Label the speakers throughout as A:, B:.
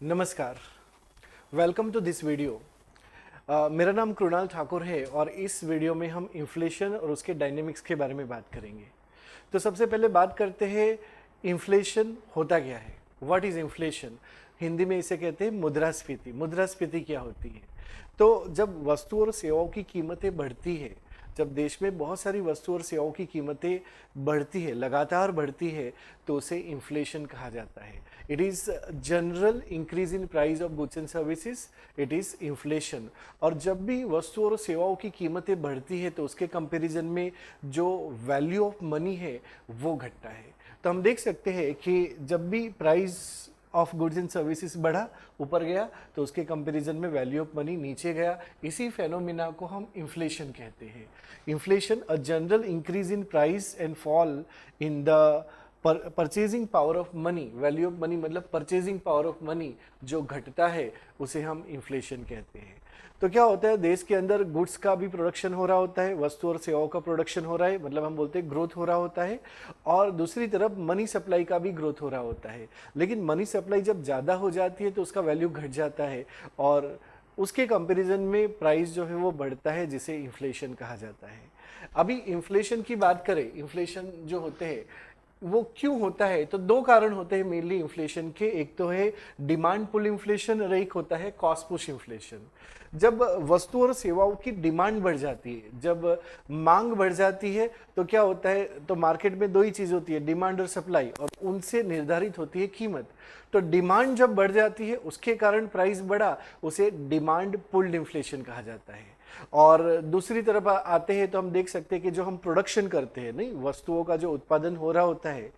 A: नमस्कार, welcome to this video. मेरा नाम कृणाल ठाकुर है और इस वीडियो में हम इन्फ्लेशन और उसके डायनेमिक्स के बारे में बात करेंगे। तो सबसे पहले बात करते हैं इन्फ्लेशन होता क्या है। What is inflation? हिंदी में इसे कहते हैं मुद्रास्फीति। मुद्रास्फीति क्या होती है? तो जब वस्तु और सेवाओं की कीमतें बढ़ती है, जब देश में बहुत सारी वस्तु और सेवाओं की कीमतें बढ़ती है, लगातार बढ़ती है, तो उसे इन्फ्लेशन कहा जाता है। It is general increase in price of goods and services, it is inflation. और जब भी वस्तु और सेवाओं की कीमतें बढ़ती है तो उसके कंपैरिजन में जो वैल्यू ऑफ मनी है वो घटता है। तो हम देख सकते हैं कि जब भी price of goods and services बढ़ा, ऊपर गया, तो उसके कंपैरिजन में वैल्यू ऑफ मनी नीचे गया। इसी फेनोमिना को हम इन्फ्लेशन कहते हैं। Inflation a general increase in price and fall in the purchasing power of money. Value of money मतलब परचेजिंग पावर ऑफ मनी जो घटता है उसे हम इन्फ्लेशन कहते हैं। तो क्या होता है, देश के अंदर गुड्स का भी प्रोडक्शन हो रहा होता है, वस्तु और सेवाओं का प्रोडक्शन हो रहा है, मतलब हम बोलते हैं ग्रोथ हो रहा होता है, और दूसरी तरफ मनी सप्लाई का भी ग्रोथ हो रहा होता है। लेकिन मनी सप्लाई जब ज़्यादा हो जाती है तो उसका वैल्यू घट जाता है और उसके कंपैरिजन में प्राइस जो है वो बढ़ता है, जिसे इन्फ्लेशन कहा जाता है। अभी इन्फ्लेशन की बात करें, इन्फ्लेशन जो होते हैं वो क्यों होता है, तो दो कारण होते हैं मेनली इन्फ्लेशन के। एक तो है डिमांड पुल इन्फ्लेशन और एक होता है कॉस्ट पुश इन्फ्लेशन। जब वस्तु और सेवाओं की डिमांड बढ़ जाती है, जब मांग बढ़ जाती है, तो क्या होता है, तो मार्केट में दो ही चीज होती है, डिमांड और सप्लाई, और उनसे निर्धारित होती है कीमत। तो डिमांड जब बढ़ जाती है उसके कारण प्राइस बढ़ा, उसे डिमांड पुल्ड इन्फ्लेशन कहा जाता है। और दूसरी तरफ आते हैं तो हम देख सकते हैं कि जो हम प्रोडक्शन करते हैं, नहीं, वस्तुओं का जो उत्पादन हो रहा होता है,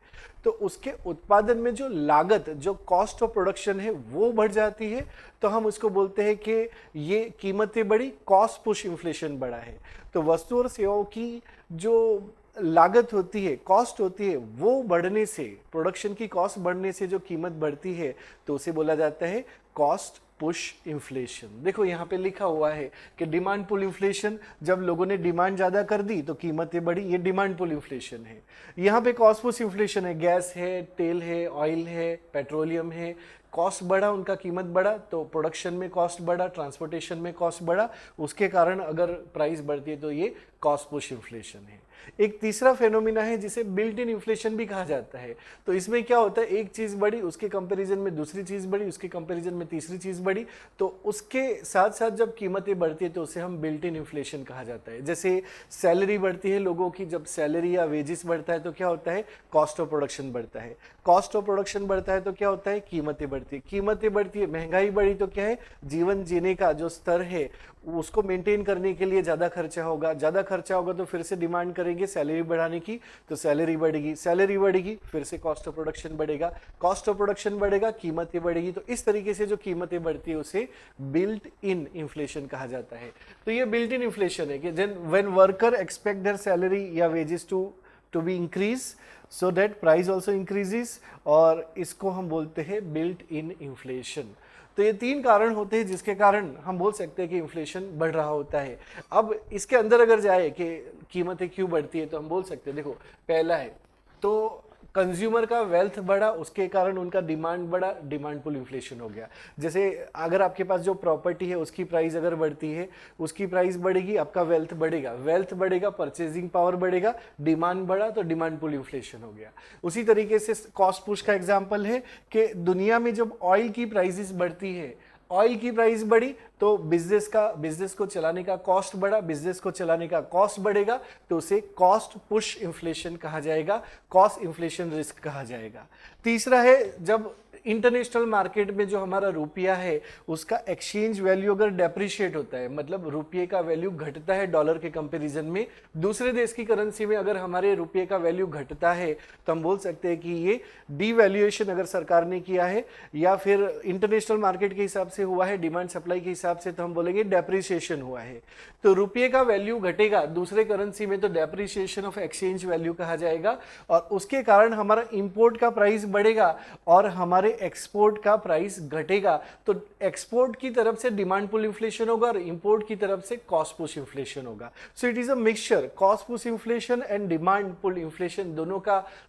A: तो उसके उत्पादन में जो लागत, जो कॉस्ट ऑफ प्रोडक्शन है वो बढ़ जाती है। तो हम उसको बोलते हैं कि ये कीमतें बढ़ी, कॉस्ट पुश इन्फ्लेशन बढ़ा है। तो वस्तु और सेवाओं की जो लागत होती है, कॉस्ट होती है, वो बढ़ने से, प्रोडक्शन की कॉस्ट बढ़ने से जो कीमत बढ़ती है, तो उसे बोला जाता है कॉस्ट पुश इन्फ्लेशन। देखो यहाँ पे लिखा हुआ है कि डिमांड पुल इन्फ्लेशन, जब लोगों ने डिमांड ज्यादा कर दी तो कीमतें बढ़ी, ये डिमांड पुल इन्फ्लेशन है। यहाँ पे कॉस्ट पुश इन्फ्लेशन है, गैस है, तेल है, ऑयल है, पेट्रोलियम है, कॉस्ट बढ़ा, उनका कीमत बढ़ा तो प्रोडक्शन में कॉस्ट बढ़ा, ट्रांसपोर्टेशन में कॉस्ट बढ़ा, उसके कारण अगर प्राइस बढ़ती है तो ये कॉस्ट पुश इन्फ्लेशन है। एक तीसरा फेनोमिना है जिसे बिल्ट इन इन्फ्लेशन भी कहा जाता है। तो इसमें क्या होता है, एक चीज बढ़ी, उसके कंपैरिजन में दूसरी चीज बढ़ी, उसके कंपैरिजन में तीसरी चीज बढ़ी, तो उसके साथ साथ जब कीमतें बढ़ती है तो उसे हम बिल्ट इन इन्फ्लेशन कहा जाता है। जैसे सैलरी बढ़ती है लोगों की, जब सैलरी या वेजेस बढ़ता है तो क्या होता है, कॉस्ट ऑफ प्रोडक्शन बढ़ता है। कॉस्ट ऑफ प्रोडक्शन बढ़ता है तो क्या होता है, कीमतें बढ़ती है। कीमतें बढ़ती है, महंगाई बढ़ी तो क्या है, जीवन जीने का जो स्तर है उसको मेंटेन करने के लिए ज्यादा खर्चा होगा, ज्यादा खर्चा होगा तो फिर से डिमांड करेंगे सैलरी बढ़ाने की, तो सैलरी बढ़ेगी, सैलरी बढ़ेगी, फिर से कॉस्ट ऑफ प्रोडक्शन बढ़ेगा, कॉस्ट ऑफ प्रोडक्शन बढ़ेगा, कीमतें बढ़ेगी। तो इस तरीके से जो कीमतें बढ़ती है उसे बिल्ट इन इन्फ्लेशन कहा जाता है। तो ये बिल्ट इन इन्फ्लेशन है कि when worker expect their salary या wages to be increase, so that price also increases, और इसको हम बोलते हैं बिल्ट इन इन्फ्लेशन। तो ये तीन कारण होते हैं जिसके कारण हम बोल सकते हैं कि इन्फ्लेशन बढ़ रहा होता है। अब इसके अंदर अगर जाए कि कीमतें क्यों बढ़ती है, तो हम बोल सकते हैं, देखो, पहला है तो कंज्यूमर का वेल्थ बढ़ा, उसके कारण उनका डिमांड बढ़ा, डिमांड पुल इन्फ्लेशन हो गया। जैसे अगर आपके पास जो प्रॉपर्टी है उसकी प्राइस अगर बढ़ती है, उसकी प्राइस बढ़ेगी, आपका वेल्थ बढ़ेगा, वेल्थ बढ़ेगा, परचेजिंग पावर बढ़ेगा, डिमांड बढ़ा तो डिमांड पुल इन्फ्लेशन हो गया। उसी तरीके से कॉस्ट पुश का एग्जाम्पल है कि दुनिया में जब ऑयल की प्राइसेस बढ़ती है, ऑयल की प्राइस बढ़ी तो बिजनेस को चलाने का कॉस्ट बढ़ा, बिजनेस को चलाने का कॉस्ट बढ़ेगा, तो उसे कॉस्ट पुश इन्फ्लेशन कहा जाएगा, कॉस्ट इन्फ्लेशन रिस्क कहा जाएगा। तीसरा है जब इंटरनेशनल मार्केट में जो हमारा रुपया है उसका एक्सचेंज वैल्यू अगर डेप्रिशिएट होता है, मतलब रुपये का वैल्यू घटता है डॉलर के कंपैरिजन में, दूसरे देश की करेंसी में अगर हमारे रुपये का वैल्यू घटता है, तो हम बोल सकते हैं कि ये डीवैल्यूएशन अगर सरकार ने किया है, या फिर इंटरनेशनल मार्केट के हिसाब से हुआ है, डिमांड सप्लाई के हिसाब से, तो हम बोलेंगे डेप्रिसिएशन हुआ है। तो रुपये का वैल्यू घटेगा दूसरे करेंसी में तो डेप्रिसिएशन ऑफ एक्सचेंज वैल्यू कहा जाएगा, और उसके कारण हमारा इंपोर्ट का प्राइस बढ़ेगा और हमारे हमारे एक्सपोर्ट का प्राइस घटेगा तो एक्सपोर्ट की तरफ से डिमांड पुल इन्फ्लेशन होगा और इंपोर्ट की तरफ से कॉस्ट पुश इन्फ्लेशन होगा। So it is a mixture, cost push inflation and demand pull inflation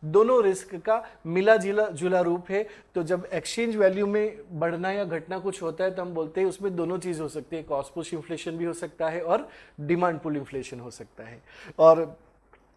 A: दोनों रिस्क का मिला जुला रूप है। तो जब एक्सचेंज वैल्यू में बढ़ना या घटना कुछ होता है तो हम बोलते हैं उसमें दोनों चीज हो सकती है, कॉस्ट पुश इन्फ्लेशन भी हो सकता है और डिमांड पुल इन्फ्लेशन हो सकता है। और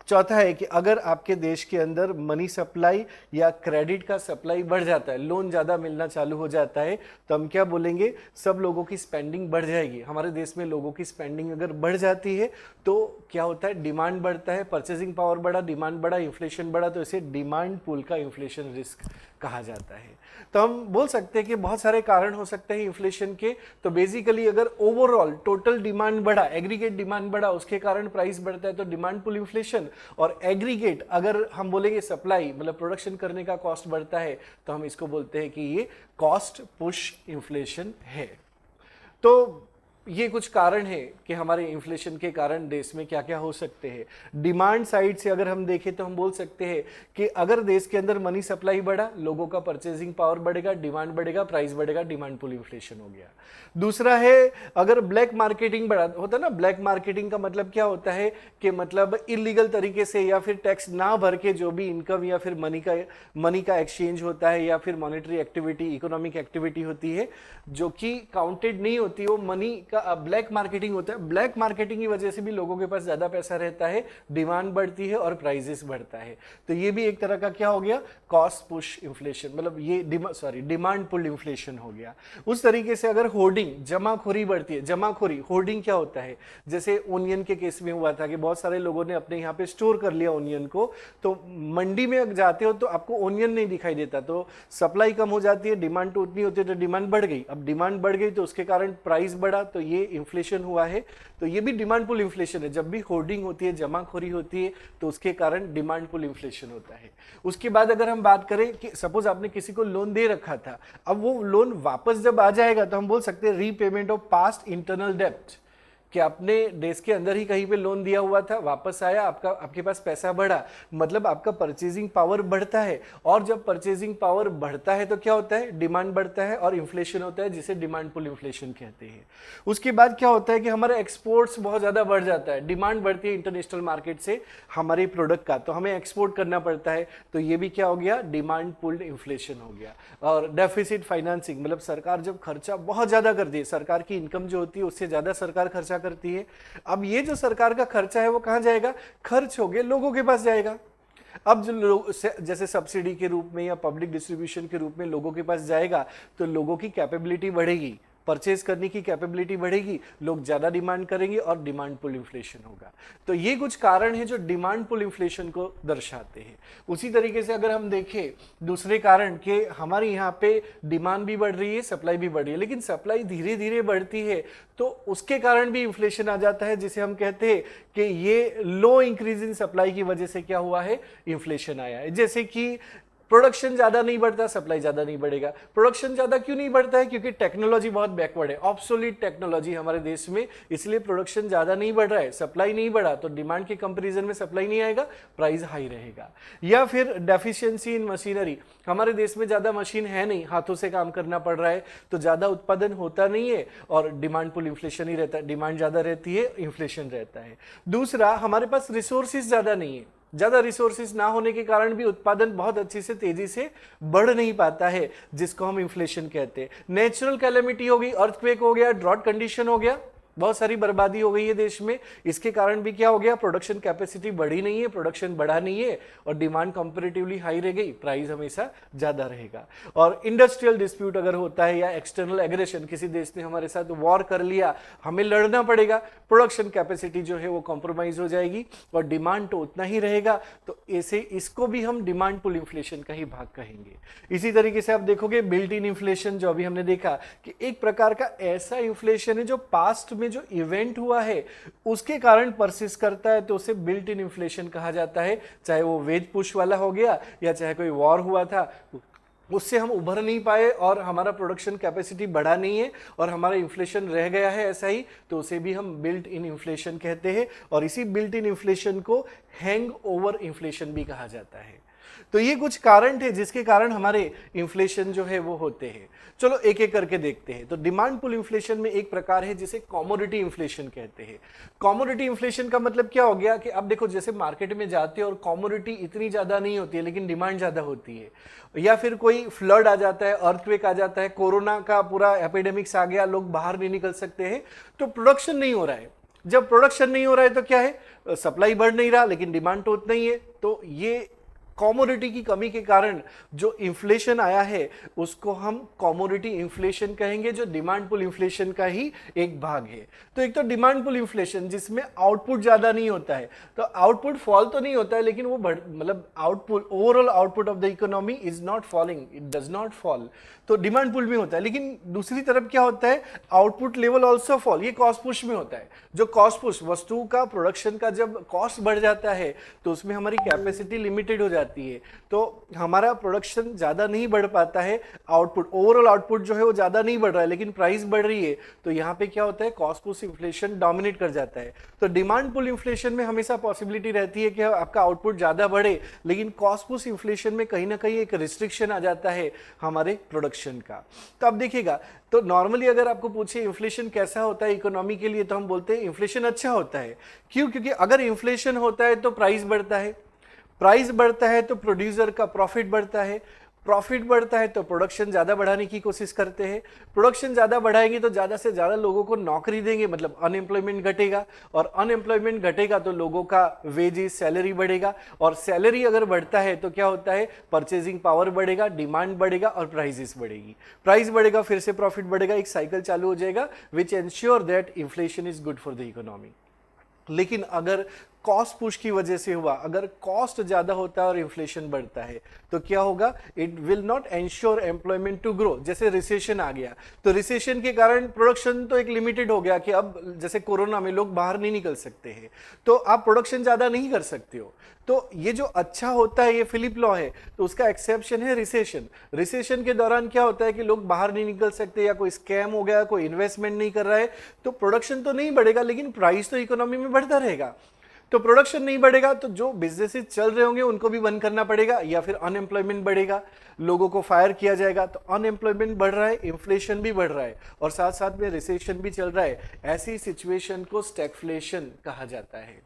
A: चौथा है कि अगर आपके देश के अंदर मनी सप्लाई या क्रेडिट का सप्लाई बढ़ जाता है, लोन ज़्यादा मिलना चालू हो जाता है, तो हम क्या बोलेंगे, सब लोगों की स्पेंडिंग बढ़ जाएगी। हमारे देश में लोगों की स्पेंडिंग अगर बढ़ जाती है तो क्या होता है, डिमांड बढ़ता है, परचेजिंग पावर बढ़ा, डिमांड बढ़ा, इन्फ्लेशन बढ़ा, तो इसे डिमांड पुल का इन्फ्लेशन रिस्क कहा जाता है। तो हम बोल सकते हैं कि बहुत सारे कारण हो सकते हैं इन्फ्लेशन के। तो बेसिकली अगर ओवरऑल टोटल डिमांड बढ़ा, एग्रीगेट डिमांड बढ़ा, उसके कारण प्राइस बढ़ता है तो डिमांड पुल इन्फ्लेशन। और एग्रीगेट अगर हम बोलेंगे सप्लाई मतलब प्रोडक्शन करने का कॉस्ट बढ़ता है तो हम इसको बोलते हैं कि ये कॉस्ट पुश इन्फ्लेशन है। तो ये कुछ कारण है कि हमारे इन्फ्लेशन के कारण देश में क्या क्या हो सकते हैं। डिमांड साइड से अगर हम देखें तो हम बोल सकते हैं कि अगर देश के अंदर मनी सप्लाई बढ़ा, लोगों का परचेजिंग पावर बढ़ेगा, डिमांड बढ़ेगा, प्राइस बढ़ेगा, डिमांड पुल इन्फ्लेशन हो गया। दूसरा है अगर ब्लैक मार्केटिंग बढ़ा, होता है ना, ब्लैक मार्केटिंग का मतलब क्या होता है कि मतलब इलीगल तरीके से या फिर टैक्स ना भर के जो भी इनकम या फिर मनी का एक्सचेंज होता है या फिर मॉनेटरी एक्टिविटी, इकोनॉमिक एक्टिविटी होती है जो कि काउंटेड नहीं होती, वो मनी का ब्लैक मार्केटिंग होता है। ब्लैक मार्केटिंग की वजह से भी लोगों के पास ज्यादा पैसा रहता है, डिमांड बढ़ती है और प्राइसेस बढ़ता है। तो ये भी एक तरह का क्या हो गया, कॉस्ट पुश इन्फ्लेशन, मतलब ये डिमांड पुल इन्फ्लेशन हो गया। उस तरीके से अगर होर्डिंग, जमाखोरी बढ़ती है, जमाखोरी होर्डिंग क्या होता है, जैसे ओनियन के केस में हुआ था कि बहुत सारे लोगों ने अपने यहाँ पे स्टोर कर लिया ओनियन को, तो मंडी में जाते हो तो आपको ओनियन नहीं दिखाई देता, तो सप्लाई कम हो जाती है, डिमांड तो उतनी होती है, तो डिमांड बढ़ गई। अब डिमांड बढ़ गई तो उसके कारण प्राइस बढ़ा, तो ये इन्फ्लेशन हुआ है। तो ये भी डिमांड पुल इन्फ्लेशन है। जब भी होर्डिंग होती है, जमाखोरी होती है, तो उसके कारण डिमांड पुल इन्फ्लेशन होता है। उसके बाद अगर हम बात करें कि सपोज आपने किसी को लोन दे रखा था, अब वो लोन वापस जब आ जाएगा तो हम बोल सकते हैं रीपेमेंट ऑफ पास्ट इंटरनल डेब्ट, कि आपने देश के अंदर ही कहीं पे लोन दिया हुआ था, वापस आया, आपके पास पैसा बढ़ा, मतलब आपका परचेजिंग पावर बढ़ता है। और जब परचेजिंग पावर बढ़ता है तो क्या होता है, डिमांड बढ़ता है और इन्फ्लेशन होता है, जिसे डिमांड पुल इन्फ्लेशन कहते हैं। उसके बाद क्या होता है कि हमारा एक्सपोर्ट्स बहुत ज्यादा बढ़ जाता है, डिमांड बढ़ती है इंटरनेशनल मार्केट से हमारे प्रोडक्ट का, तो हमें एक्सपोर्ट करना पड़ता है, तो ये भी क्या हो गया, डिमांड पुल्ड इन्फ्लेशन हो गया। और डेफिसिट फाइनेंसिंग, मतलब सरकार जब खर्चा बहुत ज्यादा करती है, सरकार की इनकम जो होती है उससे ज्यादा सरकार खर्चा करती है। अब ये जो सरकार का खर्चा है वो कहां जाएगा, खर्च हो गया लोगों के पास जाएगा। अब जो लोग जैसे सब्सिडी के रूप में या पब्लिक डिस्ट्रीब्यूशन के रूप में लोगों के पास जाएगा, तो लोगों की कैपेबिलिटी बढ़ेगी, परचेज करने की कैपेबिलिटी बढ़ेगी, लोग ज्यादा डिमांड करेंगे और डिमांड पुल इन्फ्लेशन होगा। तो ये कुछ कारण है जो डिमांड पुल इन्फ्लेशन को दर्शाते हैं। उसी तरीके से अगर हम देखें दूसरे कारण के, हमारे यहाँ पे डिमांड भी बढ़ रही है, सप्लाई भी बढ़ रही है, लेकिन सप्लाई धीरे धीरे बढ़ती है, तो उसके कारण भी इन्फ्लेशन आ जाता है, जिसे हम कहते हैं कि ये लो इंक्रीज इन सप्लाई की वजह से क्या हुआ है, इन्फ्लेशन आया है। जैसे कि प्रोडक्शन ज्यादा नहीं बढ़ता, सप्लाई ज्यादा नहीं बढ़ेगा। प्रोडक्शन ज्यादा क्यों नहीं बढ़ता है, क्योंकि टेक्नोलॉजी बहुत बैकवर्ड है, ऑब्सोलीट टेक्नोलॉजी हमारे देश में, इसलिए प्रोडक्शन ज्यादा नहीं बढ़ रहा है, सप्लाई नहीं बढ़ा, तो डिमांड के कंपैरिजन में सप्लाई नहीं आएगा, प्राइस हाई रहेगा। या फिर डेफिशिएंसी इन मशीनरी, हमारे देश में ज्यादा मशीन है नहीं, हाथों से काम करना पड़ रहा है, तो ज्यादा उत्पादन होता नहीं है और डिमांड पुल इन्फ्लेशन ही रहता है, डिमांड ज्यादा रहती है, इन्फ्लेशन रहता है। दूसरा, हमारे पास रिसोर्सेज ज्यादा नहीं है, ज्यादा रिसोर्सेज ना होने के कारण भी उत्पादन बहुत अच्छी से तेजी से बढ़ नहीं पाता है, जिसको हम इन्फ्लेशन कहते हैं। नेचुरल कैलेमिटी हो गई, अर्थक्वेक हो गया, ड्रॉट कंडीशन हो गया, बहुत सारी बर्बादी हो गई है देश में, इसके कारण भी क्या हो गया, प्रोडक्शन कैपेसिटी बढ़ी नहीं है, प्रोडक्शन बढ़ा नहीं है और डिमांड कंपैरेटिवली हाई रह गई, प्राइस हमेशा ज्यादा रहेगा। और इंडस्ट्रियल डिस्प्यूट अगर होता है या एक्सटर्नल एग्रेशन, किसी देश ने हमारे साथ वॉर कर लिया, हमें लड़ना पड़ेगा, प्रोडक्शन कैपेसिटी जो है वो कॉम्प्रोमाइज हो जाएगी और डिमांड तो उतना ही रहेगा, तो ऐसे इसको भी हम डिमांड पुल इन्फ्लेशन का ही भाग कहेंगे। इसी तरीके से आप देखोगे बिल्ट इन इन्फ्लेशन, जो अभी हमने देखा कि एक प्रकार का ऐसा इन्फ्लेशन है जो पास्ट में जो इवेंट हुआ है उसके कारण परसिस्ट करता है, तो उसे बिल्ट इन इन्फ्लेशन कहा जाता है। चाहे वो वेज पुश वाला हो गया या चाहे कोई वॉर हुआ था, उससे हम उभर नहीं पाए और हमारा प्रोडक्शन कैपेसिटी बढ़ा नहीं है और हमारा इन्फ्लेशन रह गया है ऐसा ही, तो उसे भी हम बिल्ट इन इन्फ्लेशन कहते हैं। और इसी बिल्ट इन इन्फ्लेशन को हैंग ओवर इन्फ्लेशन भी कहा जाता है। तो ये कुछ कारण थे जिसके कारण हमारे इन्फ्लेशन जो है वो होते हैं। चलो एक एक करके देखते हैं। तो डिमांड पुल इन्फ्लेशन में एक प्रकार है जिसे कमोडिटी इन्फ्लेशन कहते हैं। कमोडिटी इन्फ्लेशन का मतलब क्या हो गया कि अब देखो जैसे मार्केट में जाते हो और कमोडिटी इतनी ज्यादा नहीं होती है लेकिन डिमांड ज्यादा होती है, या फिर कोई फ्लड आ जाता है, अर्थक्वेक आ जाता है, कोरोना का पूरा एपिडेमिक्स आ गया, लोग बाहर नहीं निकल सकते हैं, तो प्रोडक्शन नहीं हो रहा है। जब प्रोडक्शन नहीं हो रहा है तो क्या है, सप्लाई बढ़ नहीं रहा लेकिन डिमांड तो उतना ही है। तो ये कमोडिटी की कमी के कारण जो इन्फ्लेशन आया है उसको हम कमोडिटी इन्फ्लेशन कहेंगे, जो डिमांड पुल इन्फ्लेशन का ही एक भाग है। तो एक तो डिमांड पुल इन्फ्लेशन जिसमें आउटपुट ज्यादा नहीं होता है, तो आउटपुट फॉल तो नहीं होता है लेकिन वो मतलब output, overall output of the economy is not falling, it does not fall, तो डिमांड पुल में होता है। लेकिन दूसरी तरफ क्या होता है, आउटपुट लेवल ऑल्सो फॉल, ये कॉस्ट पुश में होता है। जो कॉस्ट पुश, वस्तु का प्रोडक्शन का जब कॉस्ट बढ़ जाता है तो उसमें हमारी कैपेसिटी लिमिटेड हो जाती है, तो हमारा प्रोडक्शन ज्यादा नहीं बढ़ पाता है, आउटपुट, ओवरऑल आउटपुट जो है वो ज्यादा नहीं बढ़ रहा है लेकिन प्राइस बढ़ रही है, तो यहाँ पे क्या होता है, कॉस्ट पुश इन्फ्लेशन डोमिनेट कर जाता है। तो डिमांड पुल इन्फ्लेशन में हमेशा पॉसिबिलिटी रहती है कि आपका आउटपुट ज्यादा बढ़े, लेकिन कॉस्ट पुश इन्फ्लेशन में कहीं ना कहीं एक रिस्ट्रिक्शन आ जाता है हमारे प्रोडक्शन का। तो अब देखिएगा, तो नॉर्मली अगर आपको पूछे इन्फ्लेशन कैसा होता है इकोनॉमी के लिए, तो हम बोलते हैं इन्फ्लेशन अच्छा होता है। क्यों? क्योंकि अगर इन्फ्लेशन होता है तो प्राइस बढ़ता है, प्राइस बढ़ता है तो प्रोड्यूसर का प्रॉफिट बढ़ता है, प्रॉफिट बढ़ता है तो प्रोडक्शन ज्यादा बढ़ाने की कोशिश करते हैं, प्रोडक्शन ज्यादा बढ़ाएंगे तो ज्यादा से ज्यादा लोगों को नौकरी देंगे, मतलब अनएम्प्लॉयमेंट घटेगा, और अनएम्प्लॉयमेंट घटेगा तो लोगों का वेजेस, सैलरी बढ़ेगा, और सैलरी अगर बढ़ता है तो क्या होता है, परचेजिंग पावर बढ़ेगा, डिमांड बढ़ेगा और प्राइसेस बढ़ेगी, प्राइस बढ़ेगा फिर से प्रॉफिट बढ़ेगा, एक साइकिल चालू हो जाएगा which ensure that inflation is good for the economy. लेकिन अगर कॉस्ट पुश की वजह से हुआ, अगर कॉस्ट ज्यादा होता है और इन्फ्लेशन बढ़ता है तो क्या होगा, it will not ensure employment to grow. जैसे रिसेशन आ गया तो रिसेशन के कारण प्रोडक्शन तो एक लिमिटेड हो गया कि अब जैसे कोरोना में लोग बाहर नहीं निकल सकते हैं तो आप प्रोडक्शन ज्यादा नहीं कर सकते हो। तो ये जो अच्छा होता है, ये फिलिप लॉ है, तो उसका एक्सेप्शन है रिसेशन। रिसेशन के दौरान क्या होता है कि लोग बाहर नहीं निकल सकते, या कोई स्कैम हो गया, कोई इन्वेस्टमेंट नहीं कर रहा है, तो प्रोडक्शन तो नहीं बढ़ेगा लेकिन प्राइस तो इकोनॉमी में बढ़ता रहेगा। तो प्रोडक्शन नहीं बढ़ेगा तो जो बिजनेसेस चल रहे होंगे उनको भी बंद करना पड़ेगा, या फिर अनएम्प्लॉयमेंट बढ़ेगा, लोगों को फायर किया जाएगा। तो अनएम्प्लॉयमेंट बढ़ रहा है, इन्फ्लेशन भी बढ़ रहा है और साथ साथ में रिसेशन भी चल रहा है, ऐसी सिचुएशन को स्टैगफ्लेशन कहा जाता है।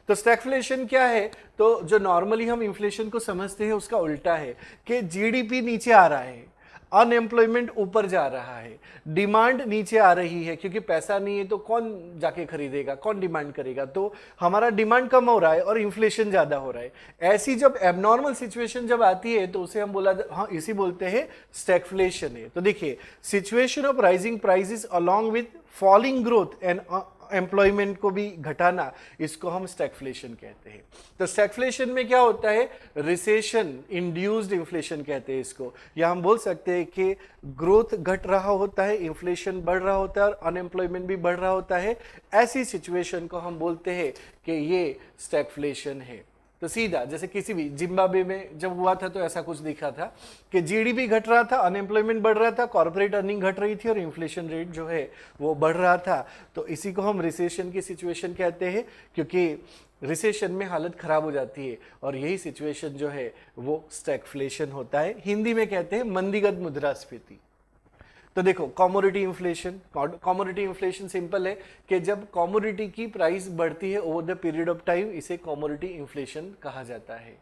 A: तो स्टैगफ्लेशन क्या है, तो जो नॉर्मली हम इन्फ्लेशन को समझते हैं उसका उल्टा है कि जीडीपी नीचे आ रहा है, अनएम्प्लॉयमेंट ऊपर जा रहा है, डिमांड नीचे आ रही है, क्योंकि पैसा नहीं है तो कौन जाके खरीदेगा, कौन डिमांड करेगा, तो हमारा डिमांड कम हो रहा है और इन्फ्लेशन ज्यादा हो रहा है। ऐसी जब एबनॉर्मल सिचुएशन जब आती है तो उसे हम बोला, हाँ इसी बोलते हैं स्टैगफ्लेशन है। तो देखिए, situation of rising prices along with falling growth and employment को भी घटाना, इसको हम स्टैगफ्लेशन कहते हैं। तो स्टैगफ्लेशन में क्या होता है, रिसेशन इंड्यूस्ड इन्फ्लेशन कहते हैं इसको, या हम बोल सकते हैं कि ग्रोथ घट रहा होता है, इन्फ्लेशन बढ़ रहा होता है और अनएम्प्लॉयमेंट भी बढ़ रहा होता है, ऐसी सिचुएशन को हम बोलते हैं कि ये स्टैगफ्लेशन है। तो सीधा जैसे किसी भी जिम्बाब्वे में जब हुआ था तो ऐसा कुछ दिखा था कि जीडीपी घट रहा था, अनएम्प्लॉयमेंट बढ़ रहा था, कॉर्पोरेट अर्निंग घट रही थी और इन्फ्लेशन रेट जो है वो बढ़ रहा था। तो इसी को हम रिसेशन की सिचुएशन कहते हैं, क्योंकि रिसेशन में हालत खराब हो जाती है और यही सिचुएशन जो है वो स्टैगफ्लेशन होता है। हिंदी में कहते हैं मंदीगत मुद्रास्फीति। तो देखो, commodity inflation, commodity inflation simple है कि जब कमोडिटी की प्राइस बढ़ती है over the period of time, इसे कमोडिटी इन्फ्लेशन कहा जाता है।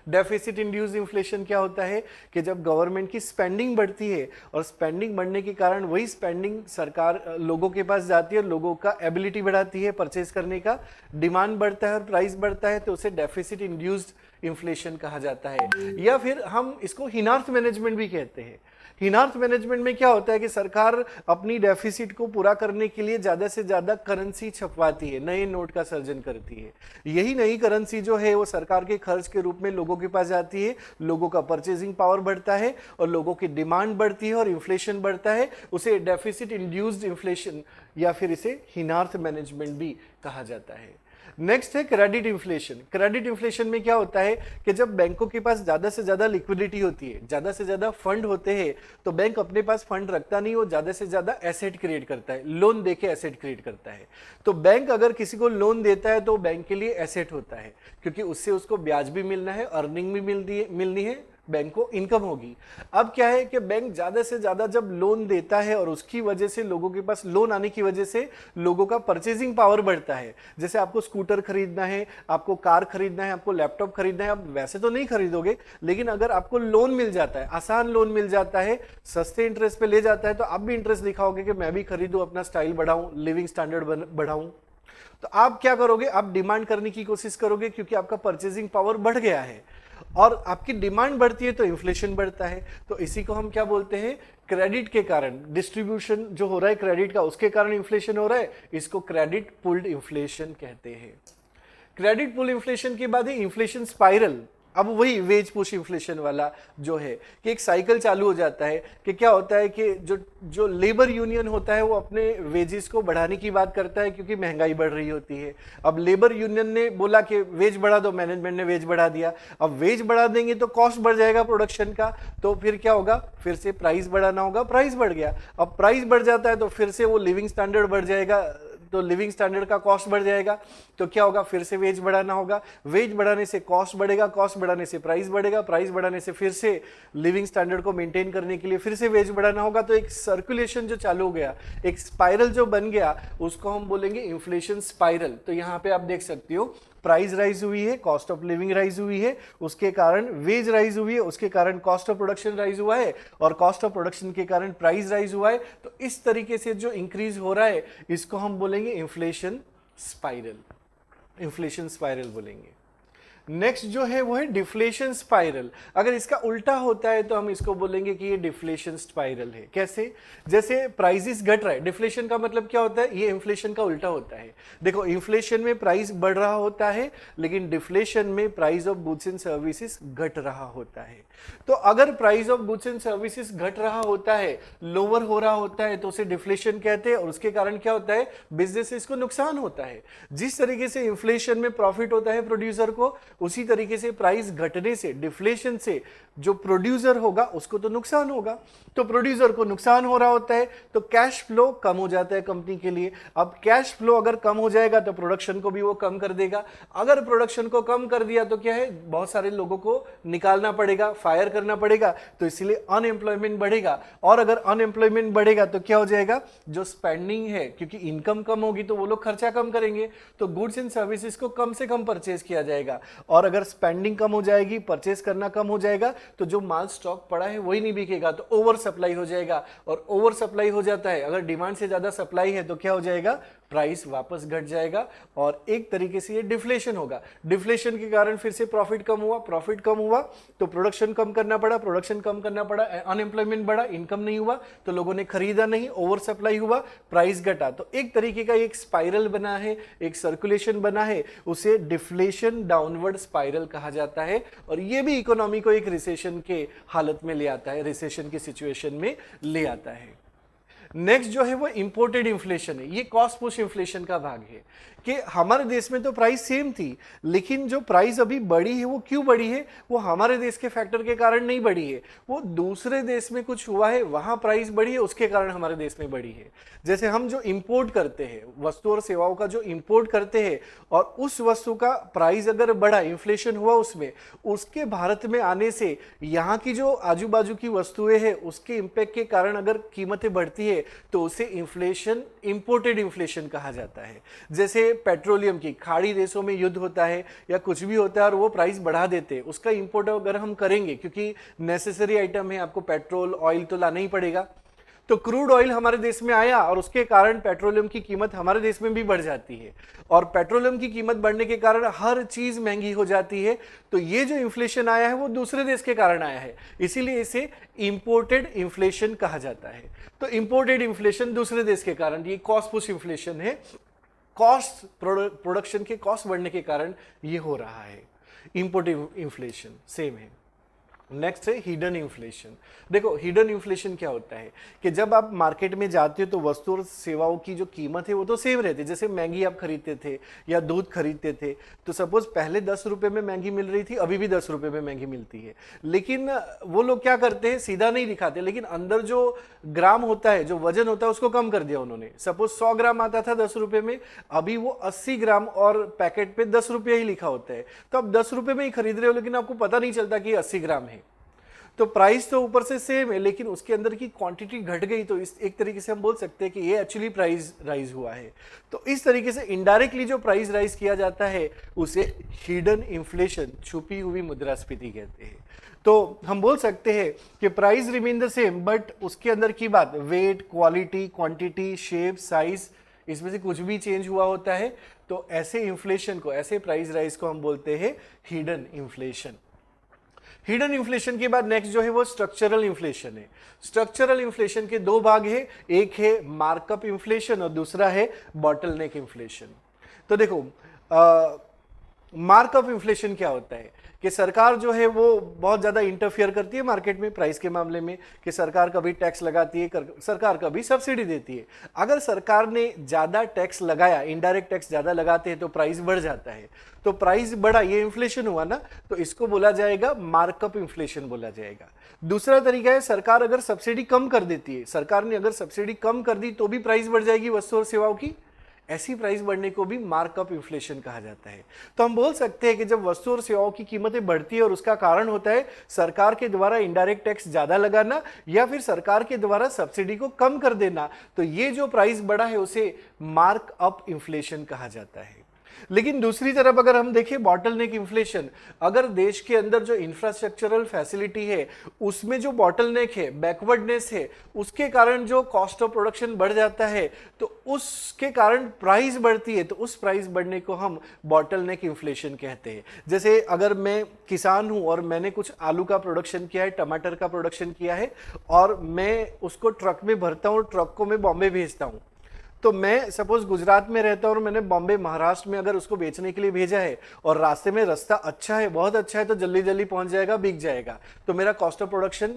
A: डेफिसिट इंड्यूस्ड इन्फ्लेशन क्या होता है कि जब गवर्नमेंट की स्पेंडिंग बढ़ती है और स्पेंडिंग बढ़ने के कारण वही स्पेंडिंग सरकार लोगों के पास जाती है, लोगों का एबिलिटी बढ़ाती है परचेज करने का, डिमांड बढ़ता है और प्राइस बढ़ता है, तो उसे डेफिसिट इंड्यूस्ड इन्फ्लेशन कहा जाता है। या फिर हम इसको हिनार्थ मैनेजमेंट भी कहते हैं। हिनार्थ मैनेजमेंट में क्या होता है कि सरकार अपनी डेफिसिट को पूरा करने के लिए ज्यादा से ज्यादा करेंसी छपवाती है, नए नोट का सर्जन करती है। यही नई करेंसी जो है वो सरकार के खर्च के रूप में लोगों के पास जाती है, लोगों का परचेजिंग पावर बढ़ता है और लोगों की डिमांड बढ़ती है और इन्फ्लेशन बढ़ता है, उसे डेफिसिट इंड्यूस्ड इन्फ्लेशन या फिर इसे हिनार्थ मैनेजमेंट भी कहा जाता है। नेक्स्ट है क्रेडिट इन्फ्लेशन। क्रेडिट इन्फ्लेशन में क्या होता है कि जब बैंकों के पास ज्यादा से ज्यादा लिक्विडिटी होती है, ज्यादा से ज्यादा फंड होते हैं, तो बैंक अपने पास फंड रखता नहीं, वो ज्यादा से ज्यादा एसेट क्रिएट करता है, लोन देके एसेट क्रिएट करता है। तो बैंक अगर किसी को लोन देता है तो बैंक के लिए एसेट होता है, क्योंकि उससे उसको ब्याज भी मिलना है, अर्निंग भी मिलनी है, बैंक को इनकम होगी। अब क्या है कि बैंक ज्यादा से ज्यादा जब लोन देता है और उसकी वजह से लोगों के पास लोन आने की वजह से लोगों का परचेजिंग पावर बढ़ता है। जैसे आपको स्कूटर खरीदना है, आपको कार खरीदना है, आपको लैपटॉप खरीदना है, आप वैसे तो नहीं खरीदोगे, लेकिन अगर आपको लोन मिल जाता है, आसान लोन मिल जाता है, सस्ते इंटरेस्ट पे ले जाता है, तो आप भी इंटरेस्ट दिखाओगे कि मैं भी खरीदूं, अपना स्टाइल बढ़ाऊं, लिविंग स्टैंडर्ड बढ़ाऊं। तो आप क्या करोगे, आप डिमांड करने की कोशिश करोगे, क्योंकि आपका परचेजिंग पावर बढ़ गया है और आपकी डिमांड बढ़ती है तो इन्फ्लेशन बढ़ता है। तो इसी को हम क्या बोलते हैं, क्रेडिट के कारण, डिस्ट्रीब्यूशन जो हो रहा है क्रेडिट का, उसके कारण इन्फ्लेशन हो रहा है, इसको क्रेडिट पुल्ड इन्फ्लेशन कहते हैं। क्रेडिट पुल इन्फ्लेशन के बाद है इन्फ्लेशन स्पाइरल। अब वही वेज पुश इन्फ्लेशन वाला जो है कि एक साइकिल चालू हो जाता है कि क्या होता है कि जो लेबर यूनियन होता है वो अपने वेजेस को बढ़ाने की बात करता है, क्योंकि महंगाई बढ़ रही होती है। अब लेबर यूनियन ने बोला कि वेज बढ़ा दो, मैनेजमेंट ने वेज बढ़ा दिया। अब वेज बढ़ा देंगे तो कॉस्ट बढ़ जाएगा प्रोडक्शन का, तो फिर क्या होगा, फिर से प्राइस बढ़ाना होगा, प्राइस बढ़ गया। अब प्राइस बढ़ जाता है तो फिर से वो लिविंग स्टैंडर्ड बढ़ जाएगा, तो लिविंग स्टैंडर्ड का कॉस्ट बढ़ जाएगा, तो क्या होगा, फिर से वेज बढ़ाना होगा, वेज बढ़ाने से कॉस्ट बढ़ेगा, कॉस्ट बढ़ाने से प्राइस बढ़ेगा, प्राइस बढ़ाने से फिर से लिविंग स्टैंडर्ड को मेंटेन करने के लिए फिर से वेज बढ़ाना होगा। तो एक सर्कुलेशन जो चालू हो गया, एक स्पाइरल जो बन गया, उसको हम बोलेंगे इन्फ्लेशन स्पाइरल। तो यहाँ पे आप देख सकते हो प्राइस राइज हुई है, कॉस्ट ऑफ लिविंग राइज हुई है, उसके कारण वेज राइज हुई है, उसके कारण कॉस्ट ऑफ प्रोडक्शन राइज हुआ है, और कॉस्ट ऑफ प्रोडक्शन के कारण प्राइस राइज हुआ है। तो इस तरीके से जो इंक्रीज हो रहा है, इसको हम बोलेंगे इन्फ्लेशन स्पाइरल, इन्फ्लेशन स्पाइरल बोलेंगे। नेक्स्ट जो है वो है डिफ्लेशन स्पाइरल। अगर इसका उल्टा होता है तो हम इसको बोलेंगे कि ये डिफ्लेशन स्पाइरल है। कैसे, जैसे प्राइसेस घट रहा है, डिफ्लेशन का मतलब क्या होता है, ये इन्फ्लेशन का उल्टा होता है। देखो, इन्फ्लेशन में प्राइस बढ़ रहा होता है, लेकिन डिफ्लेशन में price of goods and services घट रहा होता है। तो अगर price of goods and services घट रहा होता है, लोअर हो रहा होता है, तो उसे डिफ्लेशन कहते हैं, और उसके कारण क्या होता है, बिजनेसेस को नुकसान होता है। जिस तरीके से इन्फ्लेशन में प्रॉफिट होता है प्रोड्यूसर को, उसी तरीके से प्राइस घटने से, डिफ्लेशन से, जो प्रोड्यूसर होगा उसको तो नुकसान होगा। तो प्रोड्यूसर को नुकसान हो रहा होता है तो कैश फ्लो कम हो जाता है कंपनी के लिए। अब कैश फ्लो अगर कम हो जाएगा तो प्रोडक्शन को भी वो कम कर देगा। अगर प्रोडक्शन को कम कर दिया तो क्या है, बहुत सारे लोगों को निकालना पड़ेगा, फायर करना पड़ेगा, तो इसलिए अनएम्प्लॉयमेंट बढ़ेगा। और अगर अनएम्प्लॉयमेंट बढ़ेगा तो क्या हो जाएगा, जो स्पेंडिंग है, क्योंकि इनकम कम होगी तो वो लोग खर्चा कम करेंगे, तो गुड्स एंड सर्विसेज को कम से कम परचेज किया जाएगा। और अगर स्पेंडिंग कम हो जाएगी, परचेज करना कम हो जाएगा, तो जो माल स्टॉक पड़ा है वही नहीं बिकेगा, तो ओवर सप्लाई हो जाएगा। और ओवर सप्लाई हो जाता है, अगर डिमांड से ज्यादा सप्लाई है तो क्या हो जाएगा, प्राइस वापस घट जाएगा, और एक तरीके से ये डिफ्लेशन होगा। डिफ्लेशन के कारण फिर से प्रॉफिट कम हुआ, प्रॉफिट कम हुआ तो प्रोडक्शन कम करना पड़ा, प्रोडक्शन कम करना पड़ा, अनएम्प्लॉयमेंट बढ़ा, इनकम नहीं हुआ तो लोगों ने खरीदा नहीं, ओवर सप्लाई हुआ, प्राइस घटा। तो एक तरीके का एक स्पाइरल बना है, एक सर्कुलेशन बना है, उसे डिफ्लेशन डाउनवर्ड स्पाइरल कहा जाता है। और ये भी इकोनॉमी को एक रिसेशन के हालत में ले आता है, रिसेशन की सिचुएशन में ले आता है। नेक्स्ट जो है वो इंपोर्टेड इन्फ्लेशन है। ये कॉस्ट पुश इन्फ्लेशन का भाग है कि हमारे देश में तो प्राइस सेम थी, लेकिन जो प्राइस अभी बढ़ी है वो क्यों बढ़ी है, वो हमारे देश के फैक्टर के कारण नहीं बढ़ी है, वो दूसरे देश में कुछ हुआ है, वहां प्राइस बढ़ी है, उसके कारण हमारे देश में बढ़ी है। जैसे हम जो इंपोर्ट करते हैं, वस्तु और सेवाओं का जो इंपोर्ट करते हैं, और उस वस्तु का प्राइस अगर बढ़ा, इन्फ्लेशन हुआ उसमें, उसके भारत में आने से यहाँ की जो आजू बाजू की वस्तुएं हैं उसके इंपैक्ट के कारण अगर कीमतें बढ़ती है तो उसे इन्फ्लेशन, इंपोर्टेड इन्फ्लेशन कहा जाता है। जैसे पेट्रोलियम की, खाड़ी देशों में युद्ध होता है या कुछ भी होता है और वो प्राइस बढ़ा देते हैं, उसका इंपोर्ट अगर हम करेंगे, क्योंकि नेसेसरी आइटम है, आपको पेट्रोल ऑयल तो लाना ही पड़ेगा, तो क्रूड ऑयल हमारे देश में आया और उसके कारण पेट्रोलियम की कीमत हमारे देश में भी बढ़ जाती है, और पेट्रोलियम की कीमत बढ़ने के कारण हर चीज महंगी हो जाती है। तो ये जो इन्फ्लेशन आया है वो दूसरे देश के कारण आया है, इसीलिए इसे इंपोर्टेड इन्फ्लेशन कहा जाता है। तो इंपोर्टेड इन्फ्लेशन दूसरे देश के कारण, ये कॉस्ट पुश इन्फ्लेशन है, कॉस्ट, प्रोडक्शन के कॉस्ट बढ़ने के कारण ये हो रहा है। इंपोर्टेड इन्फ्लेशन सेम है। नेक्स्ट है हिडन इन्फ्लेशन। देखो हिडन इन्फ्लेशन क्या होता है कि जब आप मार्केट में जाते हो तो वस्तु और सेवाओं की जो कीमत है वो तो सेम रहती है। जैसे मैगी आप खरीदते थे या दूध खरीदते थे, तो सपोज पहले 10 रुपए में मैगी मिल रही थी, अभी भी 10 रुपए में मैगी मिलती है। लेकिन वो लोग क्या करते हैं, सीधा नहीं दिखाते, लेकिन अंदर जो ग्राम होता है, जो वजन होता है, उसको कम कर दिया उन्होंने। सपोज 100 ग्राम आता था 10 रुपए में, अभी वो 80 ग्राम और पैकेट पे 10 रुपये ही लिखा होता है। तो आप 10 रुपए में ही खरीद रहे हो, लेकिन आपको पता नहीं चलता कि 80 ग्राम है। तो प्राइस तो ऊपर से सेम है, लेकिन उसके अंदर की क्वांटिटी घट गई, तो इस एक तरीके से हम बोल सकते हैं कि ये एक्चुअली प्राइस राइज हुआ है। तो इस तरीके से इनडायरेक्टली जो प्राइस राइज किया जाता है उसे हिडन इन्फ्लेशन, छुपी हुई मुद्रास्फीति कहते हैं। तो हम बोल सकते हैं कि price remain the same, but उसके अंदर की बात, weight, quality, quantity, shape, size, इसमें से कुछ भी चेंज हुआ होता है। तो ऐसे इन्फ्लेशन को, ऐसे प्राइस राइज को हम बोलते हैं हिडन इन्फ्लेशन। हिडन इन्फ्लेशन के बाद नेक्स्ट जो है वो स्ट्रक्चरल इन्फ्लेशन है। स्ट्रक्चरल इन्फ्लेशन के दो भाग है, एक है मार्कअप इन्फ्लेशन और दूसरा है बॉटलनेक इन्फ्लेशन। तो देखो मार्कअप इन्फ्लेशन क्या होता है कि सरकार जो है वो बहुत ज़्यादा इंटरफियर करती है मार्केट में प्राइस के मामले में, कि सरकार कभी टैक्स लगाती है, सरकार कभी सब्सिडी देती है। अगर सरकार ने ज़्यादा टैक्स लगाया, इनडायरेक्ट टैक्स ज़्यादा लगाते हैं तो प्राइस बढ़ जाता है। तो प्राइस बढ़ा, ये इन्फ्लेशन हुआ ना, तो इसको बोला जाएगा मार्कअप इन्फ्लेशन बोला जाएगा। दूसरा तरीका है सरकार अगर सब्सिडी कम कर देती है, सरकार ने अगर सब्सिडी कम कर दी तो भी प्राइस बढ़ जाएगी वस्तु और सेवाओं की, ऐसी प्राइस बढ़ने को भी मार्कअप इन्फ्लेशन कहा जाता है। तो हम बोल सकते हैं कि जब वस्तु और सेवाओं की कीमतें बढ़ती है और उसका कारण होता है सरकार के द्वारा इनडायरेक्ट टैक्स ज्यादा लगाना या फिर सरकार के द्वारा सब्सिडी को कम कर देना, तो ये जो प्राइस बढ़ा है उसे मार्कअप इन्फ्लेशन कहा जाता है। लेकिन दूसरी तरफ अगर हम देखें बॉटलनेक इन्फ्लेशन, अगर देश के अंदर जो इंफ्रास्ट्रक्चरल फैसिलिटी है उसमें जो बॉटलनेक है, बैकवर्डनेस है, उसके कारण जो कॉस्ट ऑफ प्रोडक्शन बढ़ जाता है, तो उसके कारण प्राइस बढ़ती है। तो उस प्राइस बढ़ने को हम बॉटलनेक इन्फ्लेशन कहते हैं। जैसे अगर मैं किसान हूं और मैंने कुछ आलू का प्रोडक्शन किया है, टमाटर का प्रोडक्शन किया है, और मैं उसको ट्रक में भरता हूं, ट्रक को मैं बॉम्बे भेजता हूं। तो मैं सपोज गुजरात में रहता हूं और मैंने बॉम्बे, महाराष्ट्र में अगर उसको बेचने के लिए भेजा है और रास्ते में रास्ता अच्छा है, बहुत अच्छा है, तो जल्दी जल्दी पहुंच जाएगा, बिक जाएगा, तो मेरा कॉस्ट ऑफ प्रोडक्शन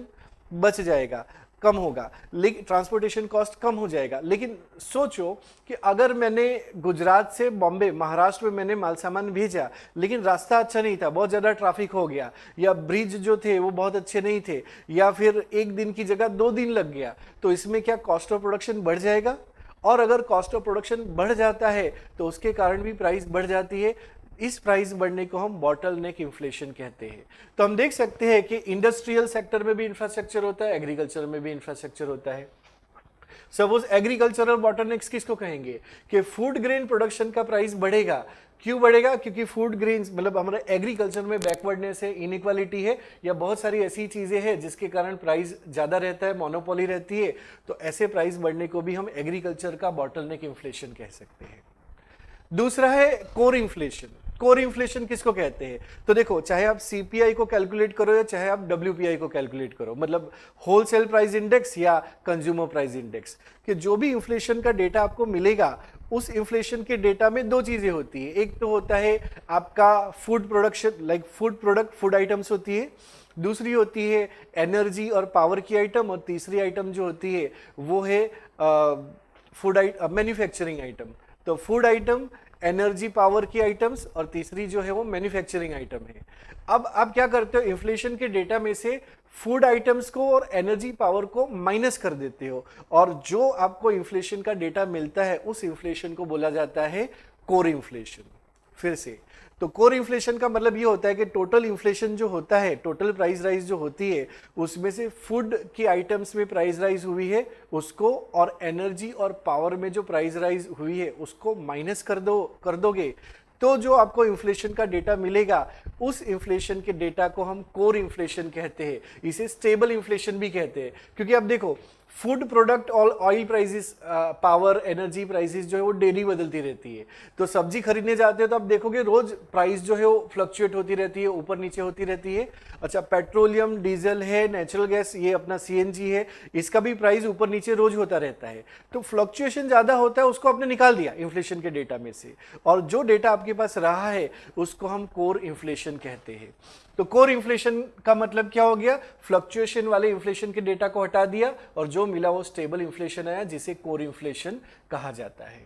A: बच जाएगा, कम होगा, लेकिन ट्रांसपोर्टेशन कॉस्ट कम हो जाएगा। लेकिन सोचो कि अगर मैंने गुजरात से बॉम्बे, महाराष्ट्र में मैंने माल सामान भेजा, लेकिन रास्ता अच्छा नहीं था, बहुत ज़्यादा ट्रैफिक हो गया, या ब्रिज जो थे वो बहुत अच्छे नहीं थे, या फिर एक दिन की जगह 2 दिन लग गया, तो इसमें क्या कॉस्ट ऑफ प्रोडक्शन बढ़ जाएगा? और अगर कॉस्ट ऑफ प्रोडक्शन बढ़ जाता है तो उसके कारण भी प्राइस बढ़ जाती है। इस प्राइस बढ़ने को हम बॉटलनेक इन्फ्लेशन कहते हैं। तो हम देख सकते हैं कि इंडस्ट्रियल सेक्टर में भी इंफ्रास्ट्रक्चर होता है, एग्रीकल्चर में भी इंफ्रास्ट्रक्चर होता है। सपोज एग्रीकल्चरल बॉटलनेक्स किसको कहेंगे कि फूड ग्रेन प्रोडक्शन का प्राइस बढ़ेगा। क्यों बढ़ेगा? क्योंकि फूड ग्रेन्स मतलब हमारे एग्रीकल्चर में बैकवर्डनेस है, इनइक्वालिटी है, या बहुत सारी ऐसी चीजें हैं जिसके कारण प्राइस ज्यादा रहता है, मोनोपोली रहती है। तो ऐसे प्राइस बढ़ने को भी हम एग्रीकल्चर का बॉटलनेक इन्फ्लेशन कह सकते हैं। दूसरा है कोर इन्फ्लेशन। कोर इन्फ्लेशन किसको कहते हैं? तो देखो, चाहे आप सीपीआई को कैलकुलेट करो या चाहे आप डब्ल्यूपीआई को कैलकुलेट करो, मतलब होलसेल प्राइस इंडेक्स या कंज्यूमर प्राइस इंडेक्स, कि जो भी इन्फ्लेशन का डेटा आपको मिलेगा उस इन्फ्लेशन के डेटा में 2 चीजें होती है। एक तो होता है आपका food production, like food product, food items होती है। दूसरी होती है एनर्जी और पावर की आइटम, और तीसरी आइटम जो होती है वो है फूड मैन्युफैक्चरिंग आइटम। तो फूड आइटम, एनर्जी, पावर की आइटम्स, और तीसरी जो है वो मैन्युफैक्चरिंग आइटम है। अब आप क्या करते हो, इन्फ्लेशन के डेटा में से फूड आइटम्स को और एनर्जी, पावर को माइनस कर देते हो, और जो आपको इन्फ्लेशन का डेटा मिलता है उस इन्फ्लेशन को बोला जाता है कोर इन्फ्लेशन। फिर से, तो कोर इन्फ्लेशन का मतलब ये होता है कि टोटल इन्फ्लेशन जो होता है, टोटल प्राइस राइज जो होती है, उसमें से फूड की आइटम्स में प्राइस राइज हुई है उसको, और एनर्जी और पावर में जो प्राइस राइज हुई है उसको माइनस कर दोगे, तो जो आपको इन्फ्लेशन का डेटा मिलेगा उस इन्फ्लेशन के डेटा को हम कोर इन्फ्लेशन कहते हैं। इसे स्टेबल इन्फ्लेशन भी कहते हैं, क्योंकि अब देखो फूड प्रोडक्ट और oil prices, power energy prices जो है वो डेली बदलती रहती है। तो सब्जी खरीदने जाते हो तो आप देखोगे रोज प्राइस जो है वो फ्लक्चुएट होती रहती है, ऊपर नीचे होती रहती है। अच्छा, पेट्रोलियम, डीजल है, नेचुरल गैस, ये अपना सीएनजी है, इसका भी प्राइस ऊपर नीचे रोज होता रहता है। तो फ्लक्चुएशन ज्यादा होता है, उसको आपने निकाल दिया इन्फ्लेशन के डेटा में से, और जो डेटा आपके पास रहा है उसको हम कोर इन्फ्लेशन कहते हैं। तो कोर इन्फ्लेशन का मतलब क्या हो गया, फ्लक्चुएशन वाले इन्फ्लेशन के डेटा को हटा दिया और जो मिला वो स्टेबल इन्फ्लेशन आया, जिसे कोर इन्फ्लेशन कहा जाता है।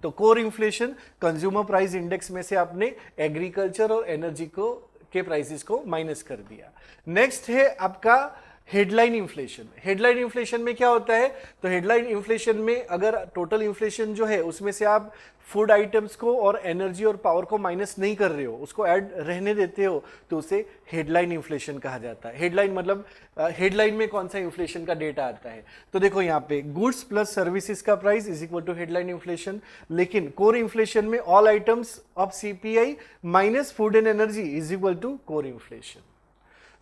A: तो core inflation consumer price index में से आपने एग्रीकल्चर और एनर्जी को के प्राइसेस को माइनस कर दिया। नेक्स्ट है आपका हेडलाइन इन्फ्लेशन। हेडलाइन इन्फ्लेशन में क्या होता है, तो हेडलाइन इन्फ्लेशन में अगर टोटल इन्फ्लेशन जो है उसमें से आप फूड आइटम्स को और एनर्जी और पावर को माइनस नहीं कर रहे हो, उसको ऐड रहने देते हो, तो उसे हेडलाइन इन्फ्लेशन कहा जाता है। हेडलाइन मतलब हेडलाइन में कौन सा इन्फ्लेशन का डेटा आता है, तो देखो यहाँ पे गुड्स प्लस सर्विसेज का price is equal to headline inflation. लेकिन कोर इन्फ्लेशन में all items of CPI minus food and energy is equal to core inflation.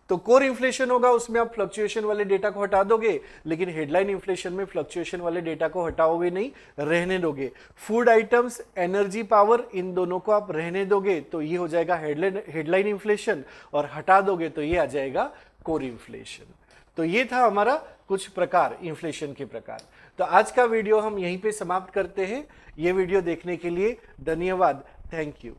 A: तो कोर इन्फ्लेशन होगा उसमें आप फ्लक्चुएशन वाले डेटा को हटा दोगे, लेकिन हेडलाइन इन्फ्लेशन में फ्लक्चुएशन वाले डेटा को हटाओगे नहीं, रहने दोगे। फूड आइटम्स, एनर्जी, पावर, इन दोनों को आप रहने दोगे तो ये हो जाएगा हेडलाइन इन्फ्लेशन, और हटा दोगे तो ये आ जाएगा कोर इन्फ्लेशन। तो ये था हमारा कुछ प्रकार, इन्फ्लेशन के प्रकार। तो आज का वीडियो हम यहीं पे समाप्त करते हैं। ये वीडियो देखने के लिए धन्यवाद। Thank you.